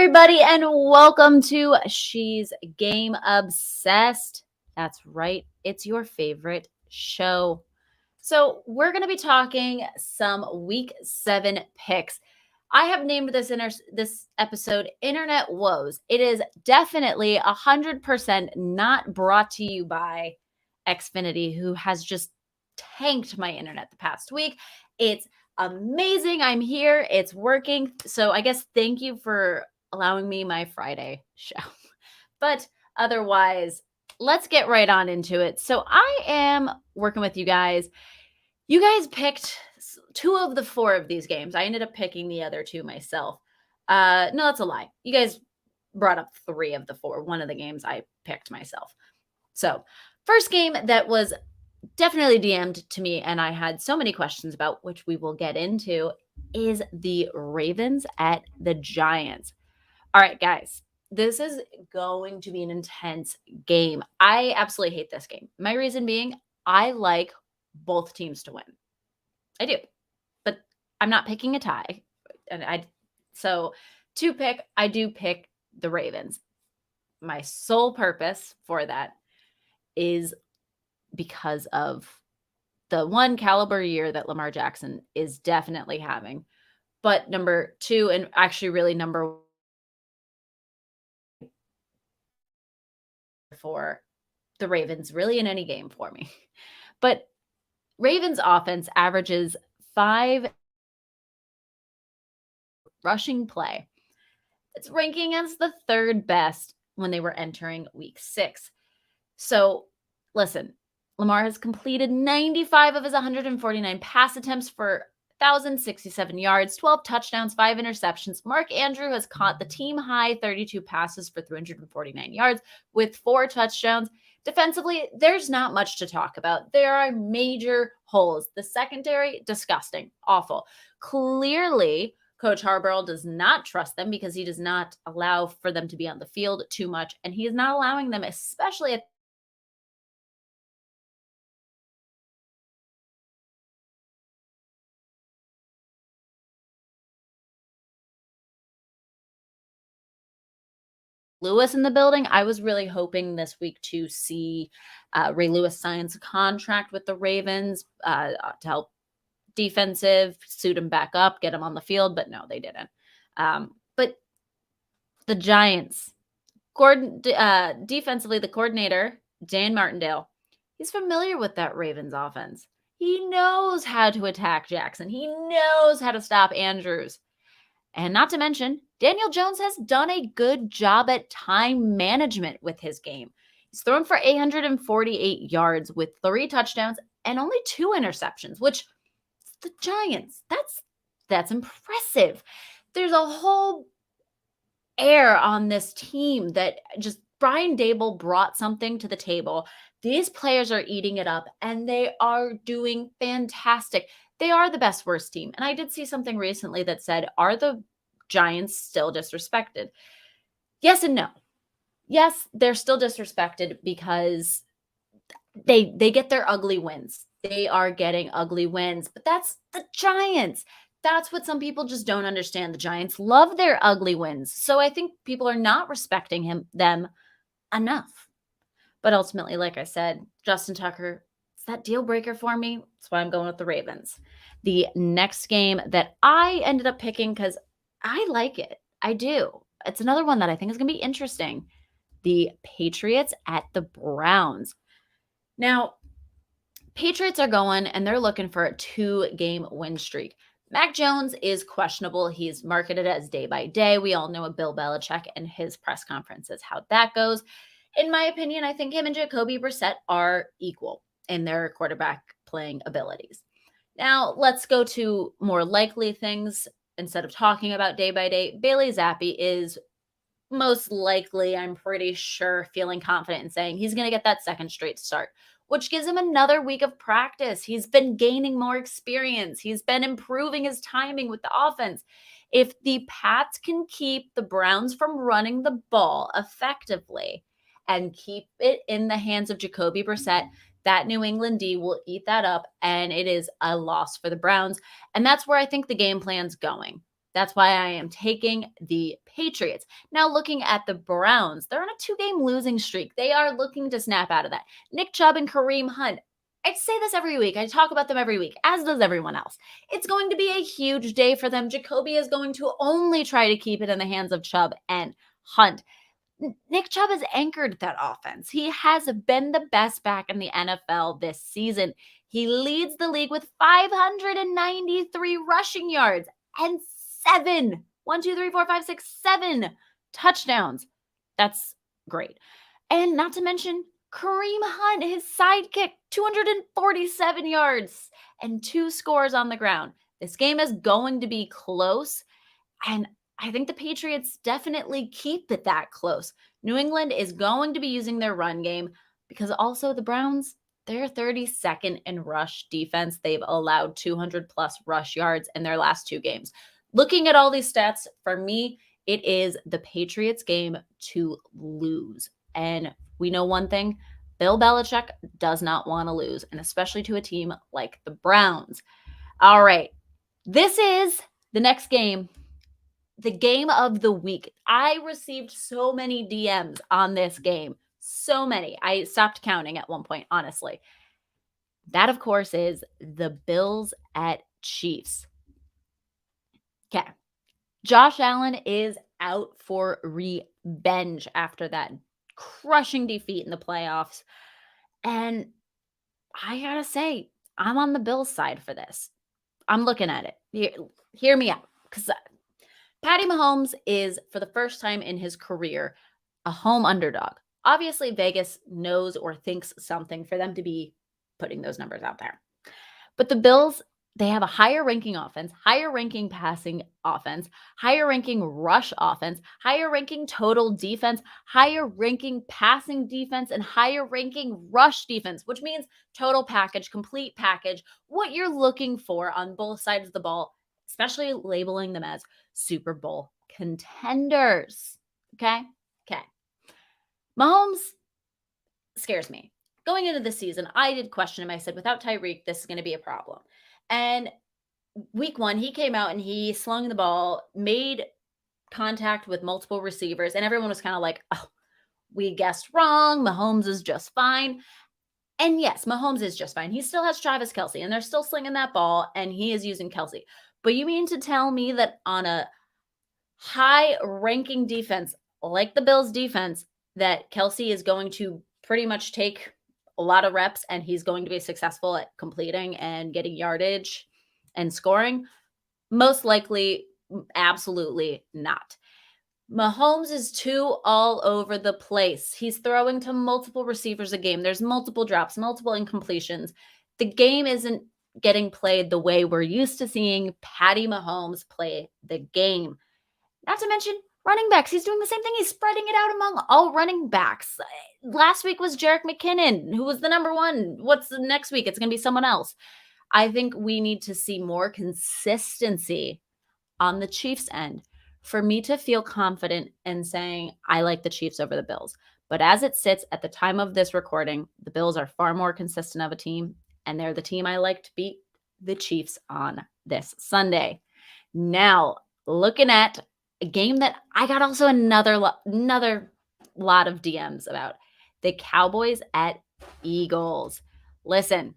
everybody, and welcome to She's Game Obsessed. That's right, it's your favorite show. So we're going to be talking some Week 7 picks. I have named this episode Internet Woes. It is definitely 100% not brought to you by Xfinity, who has just tanked my internet the past week. It's amazing. I'm here. It's working. So I guess thank you for allowing me my Friday show. But otherwise, let's get right on into it. So I am working with you guys. You guys picked 2 of the 4 of these games. I ended up picking the other 2 myself. No, that's a lie. You guys brought up 3 of the 4. One of the games I picked myself. So first game that was definitely DM'd to me and I had so many questions about, which we will get into, is the Ravens at the Giants. All right, guys, this is going to be an intense game. I absolutely hate this game. My reason being, I like both teams to win. I do. But I'm not picking a tie. So to pick, I do pick the Ravens. My sole purpose for that is because of the one caliber year that Lamar Jackson is definitely having. But number 2, and actually really number 1 for the Ravens, really in any game for me. But Ravens offense averages 5 rushing play. It's ranking as the 3rd best when they were entering week 6. So listen, Lamar has completed 95 of his 149 pass attempts for 1,067 yards, 12 touchdowns, 5 interceptions. Mark Andrew has caught the team high 32 passes for 349 yards with 4 touchdowns. Defensively, there's not much to talk about. There are major holes. The secondary, disgusting, awful. Clearly, Coach Harbaugh does not trust them because he does not allow for them to be on the field too much, and he is not allowing them, especially at Lewis in the building. I was really hoping this week to see Ray Lewis signs a contract with the Ravens to help defensive, suit him back up, get him on the field, but no, they didn't. But the Giants, defensively, the coordinator, Dan Martindale, he's familiar with that Ravens offense. He knows how to attack Jackson. He knows how to stop Andrews. And not to mention, Daniel Jones has done a good job at time management with his game. He's thrown for 848 yards with 3 touchdowns and only 2 interceptions, which the Giants, that's impressive. There's a whole air on this team that just Brian Dable brought something to the table. These players are eating it up and they are doing fantastic. They are the best worst team. And I did see something recently that said, are the Giants still disrespected? Yes and no. Yes, they're still disrespected because they get their ugly wins. They are getting ugly wins, but that's the Giants. That's what some people just don't understand. The Giants love their ugly wins. So I think people are not respecting them enough. But ultimately, like I said, Justin Tucker, it's that deal breaker for me. That's why I'm going with the Ravens. The next game that I ended up picking because I like it. I do. It's another one that I think is going to be interesting. The Patriots at the Browns. Now, Patriots are going and they're looking for a 2-game win streak. Mac Jones is questionable. He's marketed as day by day. We all know Bill Belichick and his press conferences, how that goes. In my opinion, I think him and Jacoby Brissett are equal in their quarterback playing abilities. Now, let's go to more likely things. Instead of talking about day by day, Bailey Zappi is most likely, I'm pretty sure, feeling confident in saying he's going to get that 2nd straight start, which gives him another week of practice. He's been gaining more experience. He's been improving his timing with the offense. If the Pats can keep the Browns from running the ball effectively and keep it in the hands of Jacoby Brissett, that New England D will eat that up, and it is a loss for the Browns. And that's where I think the game plan's going. That's why I am taking the Patriots. Now, looking at the Browns, they're on a 2-game losing streak. They are looking to snap out of that. Nick Chubb and Kareem Hunt. I say this every week. I talk about them every week, as does everyone else. It's going to be a huge day for them. Jacoby is going to only try to keep it in the hands of Chubb and Hunt. Nick Chubb has anchored that offense. He has been the best back in the NFL this season. He leads the league with 593 rushing yards and 7 touchdowns. That's great. And not to mention Kareem Hunt, his sidekick, 247 yards and 2 scores on the ground. This game is going to be close, and I think the Patriots definitely keep it that close. New England is going to be using their run game because also the Browns, they're 32nd in rush defense. They've allowed 200 plus rush yards in their last 2 games. Looking at all these stats, for me, it is the Patriots game to lose. And we know one thing, Bill Belichick does not want to lose, and especially to a team like the Browns. All right, this is the next game, the game of the week. I received so many DMs on this game. So many. I stopped counting at one point, honestly. That, of course, is the Bills at Chiefs. Okay. Josh Allen is out for revenge after that crushing defeat in the playoffs. And I gotta say, I'm on the Bills side for this. I'm looking at it. Hear me out. Because Patty Mahomes is, for the first time in his career, a home underdog. Obviously, Vegas knows or thinks something for them to be putting those numbers out there. But the Bills, they have a higher ranking offense, higher ranking passing offense, higher ranking rush offense, higher ranking total defense, higher ranking passing defense, and higher ranking rush defense, which means total package, complete package, what you're looking for on both sides of the ball, especially labeling them as Super Bowl contenders. Okay? Okay. Mahomes scares me. Going into the season, I did question him. I said, without Tyreek, this is going to be a problem. And week 1, he came out and he slung the ball, made contact with multiple receivers, and everyone was kind of like, oh, we guessed wrong. Mahomes is just fine. And yes, Mahomes is just fine. He still has Travis Kelce, and they're still slinging that ball, and he is using Kelce. But you mean to tell me that on a high-ranking defense like the Bills' defense, that Kelce is going to pretty much take a lot of reps and he's going to be successful at completing and getting yardage and scoring? Most likely, absolutely not. Mahomes is too all over the place. He's throwing to multiple receivers a game. There's multiple drops, multiple incompletions. The game isn't getting played the way we're used to seeing Patty Mahomes play the game. Not to mention running backs. He's doing the same thing. He's spreading it out among all running backs. Last week was Jerick McKinnon, who was the number 1. What's the next week? It's going to be someone else. I think we need to see more consistency on the Chiefs' end for me to feel confident in saying I like the Chiefs over the Bills. But as it sits at the time of this recording, the Bills are far more consistent of a team, and they're the team I like to beat the Chiefs on this Sunday. Now, looking at a game that I got also another lot of DMs about, the Cowboys at Eagles. Listen,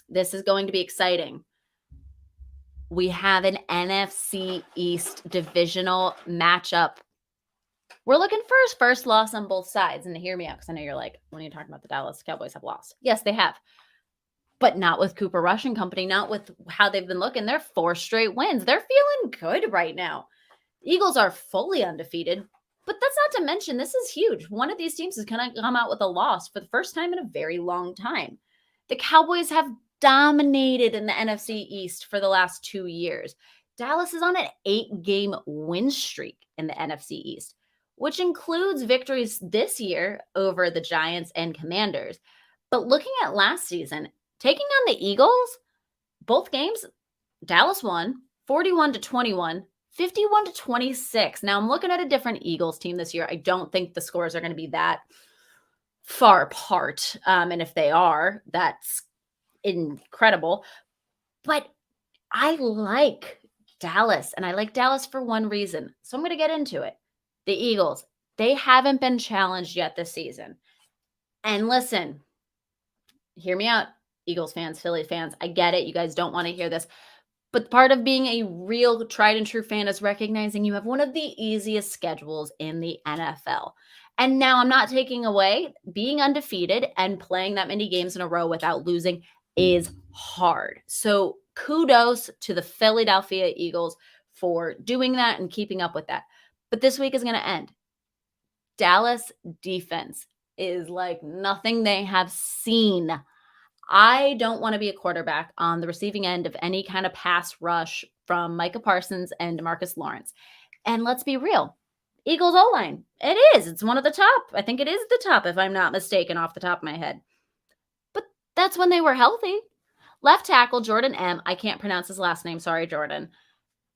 this is going to be exciting. We have an NFC East divisional matchup. We're looking for his first loss on both sides. And hear me out, because I know you're like, when you're talking about the Dallas Cowboys have lost. Yes, they have. But not with Cooper Rush and company, not with how they've been looking. They're 4 straight wins. They're feeling good right now. Eagles are fully undefeated, but that's not to mention, this is huge. One of these teams is going to come out with a loss for the first time in a very long time. The Cowboys have dominated in the NFC East for the last 2 years. Dallas is on an 8-game win streak in the NFC East, which includes victories this year over the Giants and Commanders. But looking at last season, taking on the Eagles, both games, Dallas won 41-21. 51-26. Now, I'm looking at a different Eagles team this year. I don't think the scores are going to be that far apart. And if they are, that's incredible. But I like Dallas, and I like Dallas for one reason. So I'm going to get into it. The Eagles, they haven't been challenged yet this season. And listen, hear me out, Eagles fans, Philly fans. I get it. You guys don't want to hear this. But part of being a real tried and true fan is recognizing you have one of the easiest schedules in the NFL. And now I'm not taking away being undefeated and playing that many games in a row without losing is hard. So kudos to the Philadelphia Eagles for doing that and keeping up with that. But this week is going to end. Dallas defense is like nothing they have seen. I don't want to be a quarterback on the receiving end of any kind of pass rush from Micah Parsons and DeMarcus Lawrence. And let's be real, Eagles O-line, it is. It's one of the top. I think it is the top, if I'm not mistaken, off the top of my head. But that's when they were healthy. Left tackle Jordan M. I can't pronounce his last name. Sorry, Jordan.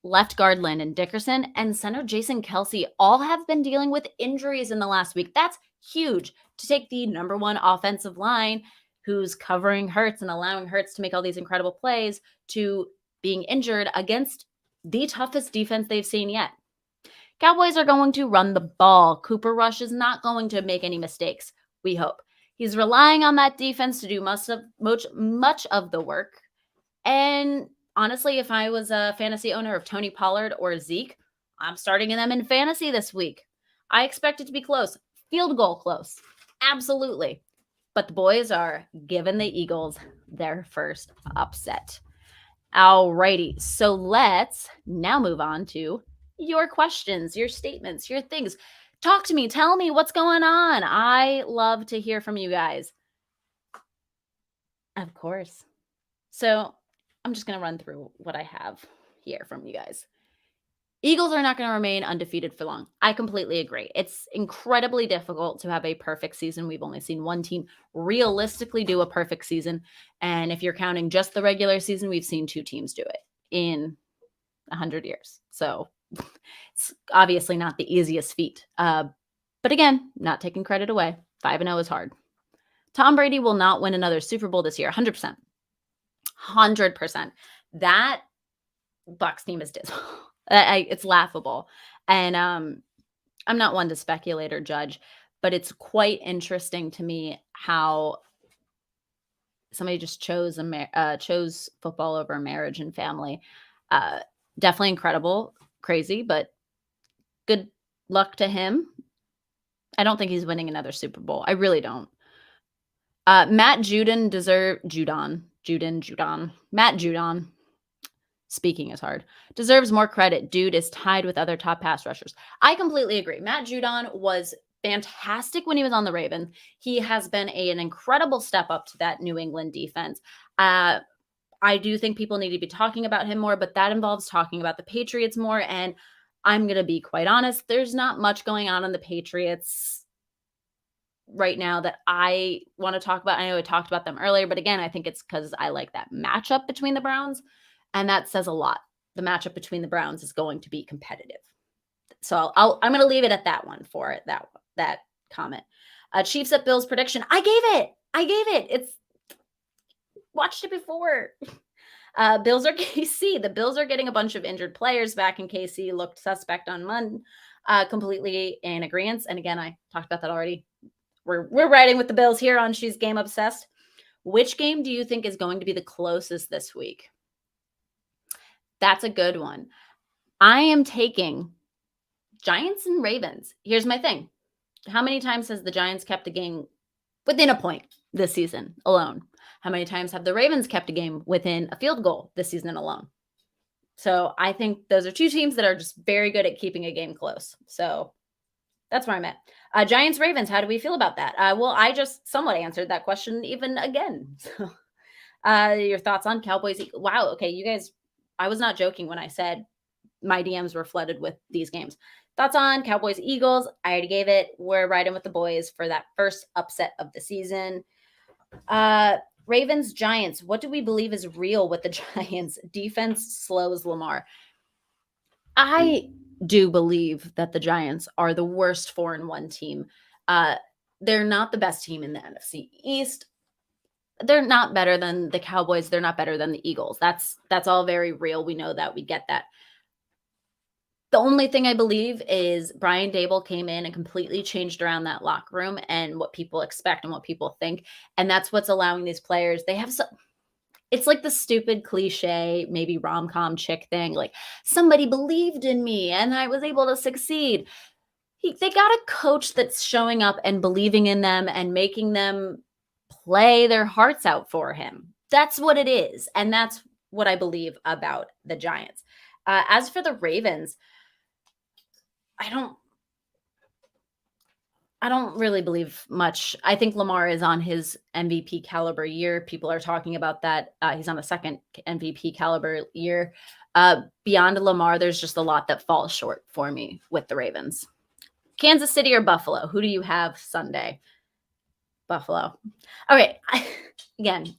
Left guard Landon Dickerson and center Jason Kelsey all have been dealing with injuries in the last week. That's huge to take the number one offensive line who's covering Hurts and allowing Hurts to make all these incredible plays to being injured against the toughest defense they've seen yet. Cowboys are going to run the ball. Cooper Rush is not going to make any mistakes, we hope. He's relying on that defense to do much of the work. And honestly, if I was a fantasy owner of Tony Pollard or Zeke, I'm starting them in fantasy this week. I expect it to be close. Field goal close. Absolutely. But the boys are giving the Eagles their first upset. Alrighty, so let's now move on to your questions, your statements, your things. Talk to me. Tell me what's going on. I love to hear from you guys. Of course. So I'm just going to run through what I have here from you guys. Eagles are not going to remain undefeated for long. I completely agree. It's incredibly difficult to have a perfect season. We've only seen one team realistically do a perfect season. And if you're counting just the regular season, we've seen two teams do it in 100 years. So it's obviously not the easiest feat. But again, not taking credit away. 5-0 is hard. Tom Brady will not win another Super Bowl this year. 100%. 100%. That Bucs team is dismal. It's laughable. And I'm not one to speculate or judge, but it's quite interesting to me how somebody just chose football over marriage and family. Definitely incredible, crazy, but good luck to him. I don't think he's winning another Super Bowl. I really don't. Matt Judon Matt Judon. Speaking is hard. Deserves more credit. Dude is tied with other top pass rushers. I completely agree. Matt Judon was fantastic when he was on the Ravens. He has been an incredible step up to that New England defense. I do think people need to be talking about him more, but that involves talking about the Patriots more. And I'm going to be quite honest, there's not much going on in the Patriots right now that I want to talk about. I know I talked about them earlier, but again, I think it's because I like that matchup between the Browns. And that says a lot. The matchup between the Browns is going to be competitive. So I'm going to leave it at that one for that comment. Chiefs at Bills prediction. I gave it. It's watched it before. Bills or KC. The Bills are getting a bunch of injured players back, and KC looked suspect on Monday. Completely in agreement. And again, I talked about that already. We're riding with the Bills here on She's Game Obsessed. Which game do you think is going to be the closest this week? That's a good one. I am taking Giants and Ravens. Here's my thing. How many times has the Giants kept a game within a point this season alone? How many times have the Ravens kept a game within a field goal this season alone? So I think those are two teams that are just very good at keeping a game close. So that's where I'm at. Giants, Ravens, how do we feel about that? Well, I just somewhat answered that question even again. Your thoughts on Cowboys? Wow. Okay, you guys, I was not joking when I said my DMs were flooded with these games. Thoughts on Cowboys, Eagles? I already gave it. We're riding with the boys for that first upset of the season. Ravens, Giants. What do we believe is real with the Giants? Defense slows Lamar. I do believe that the Giants are the worst 4-1 team. They're not the best team in the NFC East. They're not better than the Cowboys. They're not better than the Eagles. That's all very real. We know that. We get that. The only thing I believe is Brian Daboll came in and completely changed around that locker room and what people expect and what people think, and that's what's allowing these players they have it's like the stupid cliche, maybe rom-com chick thing, like, "Somebody believed in me, and I was able to succeed." They got a coach that's showing up and believing in them and making them play their hearts out for him. That's what it is, and that's what I believe about the Giants. As for the Ravens, I don't I don't really believe much. I think Lamar is on his MVP caliber year. People are talking about that. He's on the second MVP caliber year. Beyond Lamar, there's just a lot that falls short for me with the Ravens. Kansas City or Buffalo? Who do you have Sunday? Buffalo. All right. Again,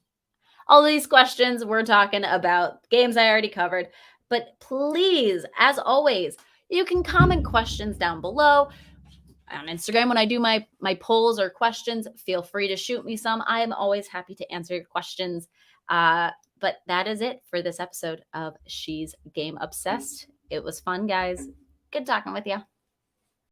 all these questions we're talking about games I already covered. But please, as always, you can comment questions down below on Instagram when I do my polls or questions. Feel free to shoot me some. I am always happy to answer your questions. But that is it for this episode of She's Game Obsessed. It was fun, guys. Good talking with you.